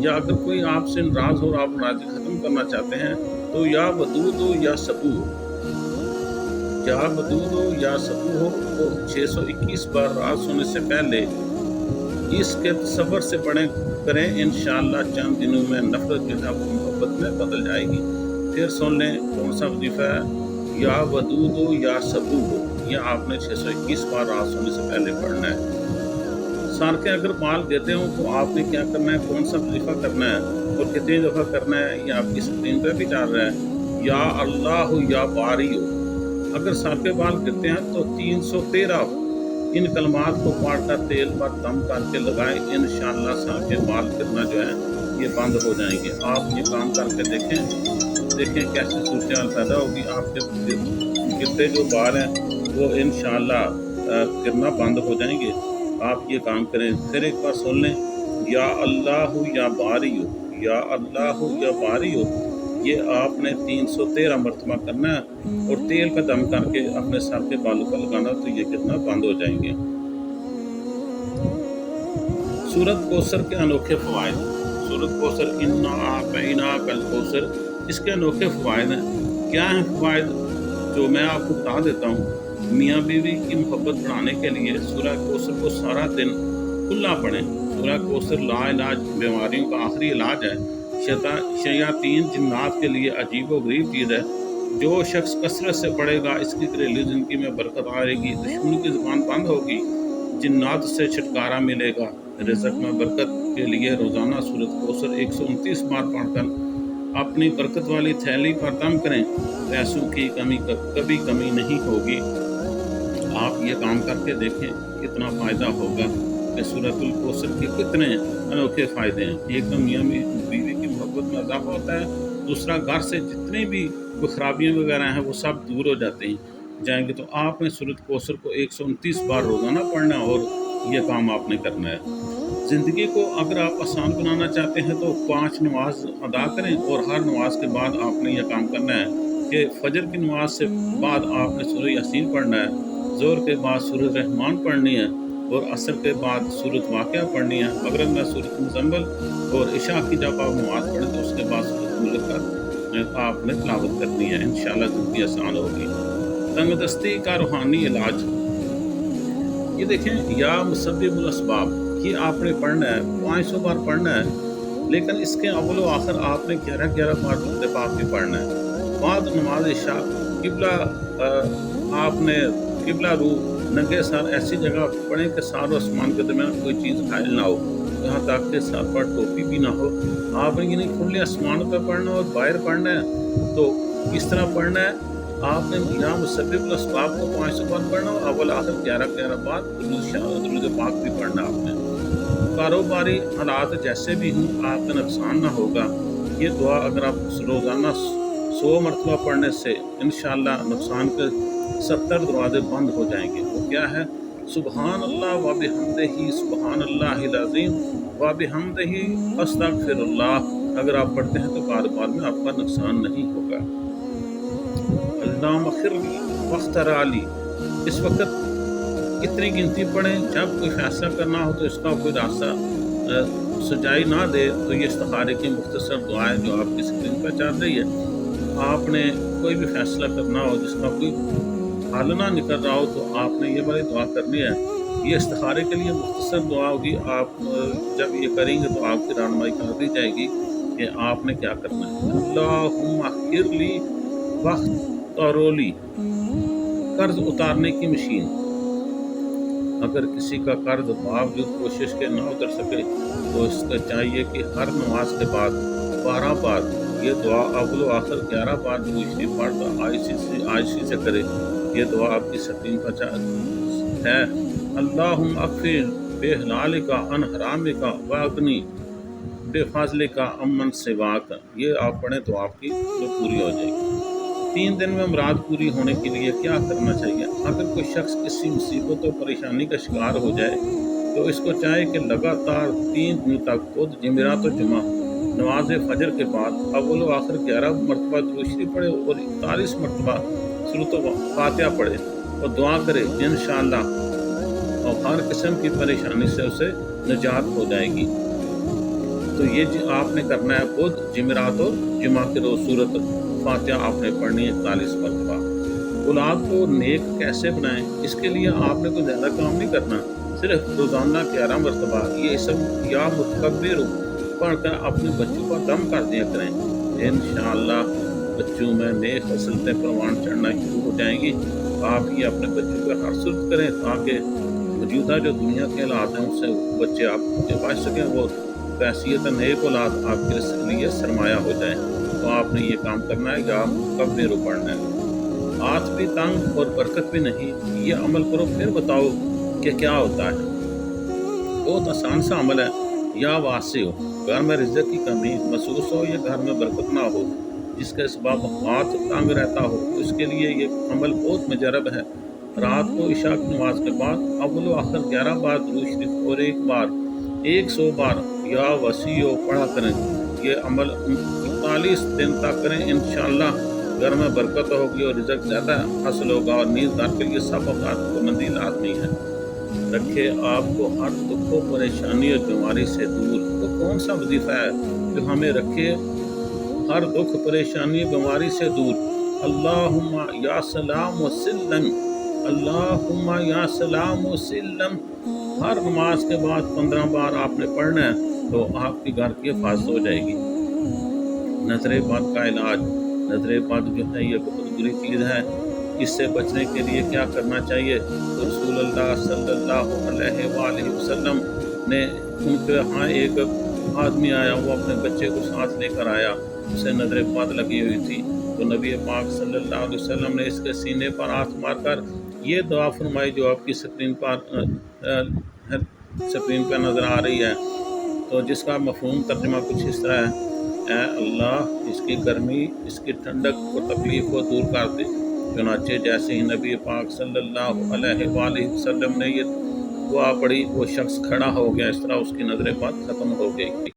یا اگر کوئی آپ سے ناراض ہو اور آپ ناراضی ختم کرنا چاہتے ہیں تو یا ودود ہو یا سبو ہو، یا ودود ہو یا سبو ہو وہ 621 بار رات سونے سے پہلے اس کے تصور سے پڑھیں کریں، انشاءاللہ چند دنوں میں نفرت جو ہے وہ محبت میں بدل جائے گی۔ پھر سن لیں کون سا وظیفہ ہے، یا ودود ہو یا سبو ہو، یہ آپ نے 621 بار رات سونے سے پہلے پڑھنا ہے۔ سار کے اگر بال گرتے ہوں تو آپ نے کیا کرنا ہے، کون سا وظیفہ کرنا ہے اور کتنی دفعہ کرنا ہے، یہ آپ کی اسکرین پہ بھی چل رہا ہے۔ یا اللہ ہو یا باری ہو، اگر سر کے بال گرتے ہیں تو 313 ان کلمات کو پڑھ کر تیل پر دم کر کے لگائیں، انشاءاللہ سر کے بال گرنا جو ہے یہ بند ہو جائیں گے۔ آپ یہ کام کر کے دیکھیں کیسی صورتحال پیدا ہوگی، آپ کے گرتے جو بال ہیں وہ انشاءاللہ گرنا بند ہو جائیں گے۔ آپ یہ کام کریں۔ پھر ایک بار سن لیں، یا اللہ ہو یا باری ہو، یا اللہ ہو یا باری ہو، یہ آپ نے 313 مرتبہ کرنا ہے اور تیل کا دم کر کے اپنے سر کے بالوں پر لگانا تو یہ کتنا بند ہو جائیں گے۔ سورۃ کوثر کے انوکھے فوائد۔ سورۃ کوثر انا اعطیناک الکوثر، اس کے انوکھے فوائد ہیں۔ کیا ہیں فوائد جو میں آپ کو بتا دیتا ہوں۔ میاں بیوی کی محبت بڑھانے کے لیے سورہ کوثر کو سارا دن کھلا پڑھیں۔ سورہ کوثر لا علاج بیماریوں کا آخری علاج ہے۔ شیاطین جنات کے لیے عجیب و غریب چیز ہے۔ جو شخص کثرت سے پڑھے گا اس کی گھریلو زندگی میں برکت آئے گی، دشمنی کی زبان بند ہوگی، جنات سے چھٹکارا ملے گا۔ رزق میں برکت کے لیے روزانہ سورۃ کوثر 129 بار پڑھ کر اپنی برکت والی تھیلی پر دم کریں، پیسوں کی کبھی کمی نہیں ہوگی۔ آپ یہ کام کر کے دیکھیں کتنا فائدہ ہوگا کہ سورۃ الکوثر کے کتنے انوکھے فائدے ہیں۔ ایک تو میاں بیوی کی محبت میں اضافہ ہوتا ہے، دوسرا گھر سے جتنی بھی خرابیاں وغیرہ ہیں وہ سب دور ہو جائیں گے۔ تو آپ نے سورۃ کوثر کو 129 بار روزانہ پڑھنا ہے اور یہ کام آپ نے کرنا ہے۔ زندگی کو اگر آپ آسان بنانا چاہتے ہیں تو 5 نماز ادا کریں اور ہر نماز کے بعد آپ نے یہ کام کرنا ہے کہ فجر کی نماز سے بعد آپ نے سورہ یاسین پڑھنا ہے، ظہر کے بعد سورۃ رحمان پڑھنی ہے اور عصر کے بعد سورۃ واقعہ پڑھنی ہے، مغرب میں سورۃ مزمل اور عشاء کی جب آپ نماز پڑھیں تو اس کے بعد سورۃ ملک آپ نے تلاوت کرنی ہے، انشاءاللہ زندگی آسان ہوگی۔ تنگ دستی کا روحانی علاج۔ یہ دیکھیں، یا مسبب الاسباب، یہ آپ نے پڑھنا ہے، 500 بار پڑھنا ہے، لیکن اس کے اول و آخر آپ نے 11 بار دفعہ بھی پڑھنا ہے۔ بعد نماز عشاء آپ نے قبلہ رو ننگے سر ایسی جگہ پڑھیں کہ سار و آسمان کے درمیان کوئی چیز حائل نہ ہو، یہاں تک کہ سر پر ٹوپی بھی نہ ہو۔ آپ نے یعنی کھلے آسمان پہ پڑھنا اور باہر پڑھنا ہے، تو کس طرح پڑھنا ہے؟ آپ نے یا مسبب الاسباب کو 500 بار پڑھنا اور اول آخر 11 بار درود پاک بھی پڑھنا آپ نے۔ کاروباری حالات جیسے بھی ہوں آپ کا نقصان نہ ہوگا۔ یہ دعا اگر آپ روزانہ 100 مرتبہ پڑھنے سے انشاءاللہ نقصان کے 70 دروازے بند ہو جائیں گے۔ وہ کیا ہے؟ سبحان اللہ و بحمدہ سبحان اللہ العظیم و بحمدہ استغفر اللہ، اگر آپ پڑھتے ہیں تو کاروبار میں آپ کا نقصان نہیں ہوگا۔ اللہم اغفر لی واختر علی، اس وقت کتنی گنتی پڑھیں؟ جب کوئی فیصلہ کرنا ہو تو اس کا کوئی راستہ سجائی نہ دے تو یہ استخارے کی مختصر دعا ہے جو آپ کی اسکرین پہ چل رہی ہے۔ آپ نے کوئی بھی فیصلہ کرنا ہو جس کا کوئی حل نہ نکل رہا ہو تو آپ نے یہ والی دعا کرنی ہے۔ یہ استخارے کے لیے مختصر دعا ہوگی، آپ جب یہ کریں گے تو آپ کی رہنمائی کر دی جائے گی کہ آپ نے کیا کرنا ہے۔ اللہم اغفر لی واخترولی، قرض اتارنے کی مشین۔ اگر کسی کا قرض باوجود کوشش کے نہ اتر سکے تو اس کا چاہیے کہ ہر نماز کے بعد 12 بار یہ دعا اول و آخر 11 بار درود شریف پڑھ کر عاجزی سے کرے۔ یہ دعا آپ کی سکرین پر ہے۔ اللہم اکفر بے حلالک عن حرامک واغنی بے فضلک عمن سواک، یہ آپ پڑھیں تو آپ کی جو پوری ہو جائے گی۔ 3 دن میں مراد پوری ہونے کے لیے کیا کرنا چاہیے؟ اگر کوئی شخص کسی مصیبت و پریشانی کا شکار ہو جائے تو اس کو چاہے کہ لگاتار 3 دنوں تک خود جمعرات و جمعہ نماز فجر کے بعد اول و آخر 11 مرتبہ درود شریف پڑھے اور 41 مرتبہ سورۃ فاتحہ پڑھے اور دعا کرے، انشاءاللہ اور ہر قسم کی پریشانی سے اسے نجات ہو جائے گی۔ تو یہ آپ نے کرنا ہے خود جمعرات اور جمعہ کے روز سورۃ فاتحہ آپ نے پڑھنی ہے 41 مرتبہ۔ اولاد کو نیک کیسے بنائیں، اس کے لیے آپ نے کوئی زیادہ کام نہیں کرنا، صرف روزانہ 11 مرتبہ یہ اسم یا متکبر پڑھ کر اپنے بچوں کو دم کر دیا کریں۔ انشاءاللہ بچوں میں نیک خصلتیں پروان چڑھنا شروع ہو جائیں گی۔ آپ یہ اپنے بچوں کو ہر صورت کریں تاکہ موجودہ جو دنیا کے حالات ہیں اس سے بچے آپ کے بچ سکیں، وہ بحیثیت نیک اولاد آپ کے لیے سرمایہ ہو جائیں۔ تو آپ نے یہ کام کرنا ہے یا متکبر پڑھنا ہے۔ ہاتھ بھی تنگ اور برکت بھی نہیں، یہ عمل کرو پھر بتاؤ کہ کیا ہوتا ہے۔ بہت آسان سا عمل ہے۔ یا واسع ہو، گھر میں رزق کی کمی محسوس ہو یا گھر میں برکت نہ ہو، جس کا سبب ہاتھ تنگ رہتا ہو، تو اس کے لیے یہ عمل بہت مجرب ہے۔ رات کو عشاء کی نماز کے بعد اول و آخر 11 بار درود شریف اور 100 بار یا وسیع پڑھا کریں۔ یہ عمل 41 دن تک کریں، انشاءاللہ گھر میں برکت ہوگی اور رزق زیادہ حاصل ہوگا، اور نیز گھر کے لیے سب اوقات پابندی لازمی ہے۔ رکھے آپ کو ہر دکھ و پریشانی اور بیماری سے دور۔ تو کون سا وظیفہ ہے جو ہمیں رکھے ہر دکھ پریشانی بیماری سے دور؟ اللہم یا سلام وسلم، اللہم یا سلام وسلم، ہر نماز کے بعد 15 بار آپ نے پڑھنا ہے، تو آپ کی گھر کی حفاظت ہو جائے گی۔ نظر بد کا علاج، نظر بد جو ہے یہ بہت بری چیز ہے، اس سے بچنے کے لیے کیا کرنا چاہیے؟ تو رسول اللہ صلی اللہ علیہ وآلہ وسلم نے ان کے ہاں ایک آدمی آیا، وہ اپنے بچے کو ساتھ لے کر آیا، اسے نظر بد لگی ہوئی تھی، تو نبی پاک صلی اللہ علیہ وسلم نے اس کے سینے پر ہاتھ مار کر یہ دعا فرمائی جو آپ کی اسکرین پہ نظر آ رہی ہے، تو جس کا مفہوم ترجمہ کچھ اس طرح ہے: اے اللہ اس کی گرمی، اس کی ٹھنڈک اور تکلیف کو دور کر دے۔ چنانچہ جیسے ہی نبی پاک صلی اللہ علیہ وآلہ وسلم نے یہ دعا پڑھی، وہ شخص کھڑا ہو گیا، اس طرح اس کی نظر بد ختم ہو گئی۔